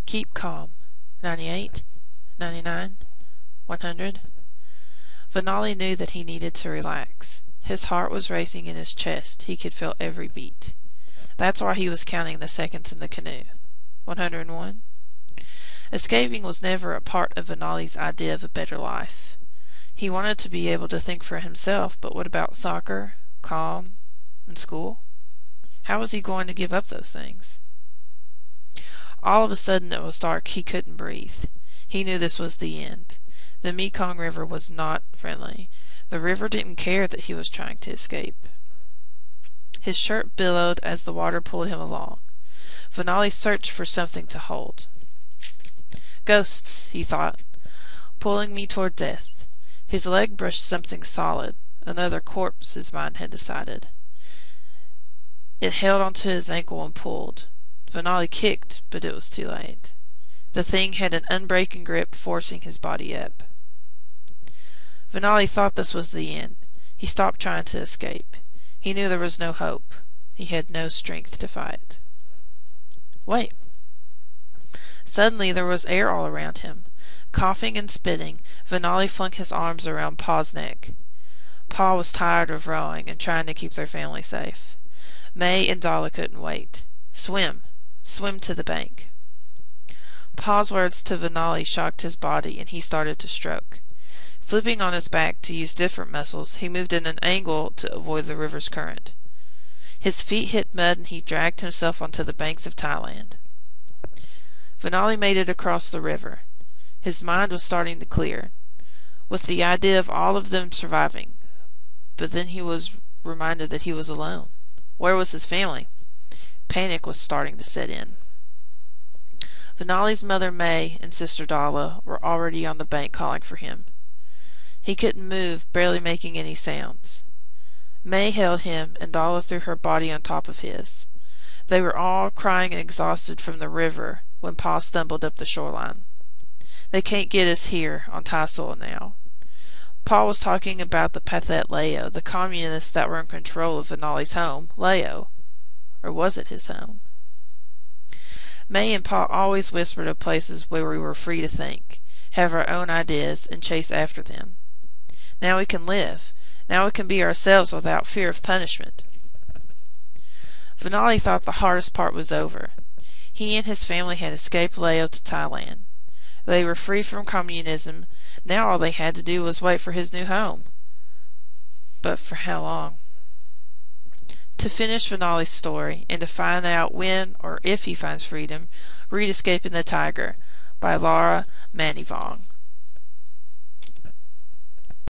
Keep calm. 98, 99, 100. Vanali knew that he needed to relax. His heart was racing in his chest. He could feel every beat. That's why he was counting the seconds in the canoe. 101. Escaping was never a part of Vanali's idea of a better life. He wanted to be able to think for himself, but what about soccer, calm, and school? How was he going to give up those things? All of a sudden it was dark. He couldn't breathe. He knew this was the end. The Mekong River was not friendly. The river didn't care that he was trying to escape. His shirt billowed as the water pulled him along. Vanali searched for something to hold. Ghosts, he thought, pulling me toward death. His leg brushed something solid, another corpse, his mind had decided. It held onto his ankle and pulled. Vanali kicked, but it was too late. The thing had an unbreaking grip, forcing his body up. Vanali thought this was the end. He stopped trying to escape. He knew there was no hope. He had no strength to fight. Wait. Suddenly there was air all around him. Coughing and spitting, Vanali flung his arms around Pa's neck. Pa was tired of rowing and trying to keep their family safe. May and Dalla couldn't wait. Swim. Swim to the bank. Pa's words to Vanali shocked his body, and he started to stroke. Flipping on his back to use different muscles, he moved in an angle to avoid the river's current. His feet hit mud, and he dragged himself onto the banks of Thailand. Vanali made it across the river. His mind was starting to clear, with the idea of all of them surviving. But then he was reminded that he was alone. Where was his family? Panic was starting to set in. Vanali's mother May and sister Dalla were already on the bank calling for him. He couldn't move, barely making any sounds. May held him, and Dalla threw her body on top of his. They were all crying and exhausted from the river when Pa stumbled up the shoreline. They can't get us here on Thai soil now. Pa was talking about the Pathet Lao, the communists that were in control of Vanali's home, Lao. Or was it his home? May and Pa always whispered of places where we were free to think, have our own ideas, and chase after them. Now we can live. Now we can be ourselves without fear of punishment. Vanali thought the hardest part was over. He and his family had escaped Lao to Thailand. They were free from communism. Now all they had to do was wait for his new home. But for how long? To finish Vanali's story, and to find out when or if he finds freedom, read Escaping the Tiger by Laura Manivong.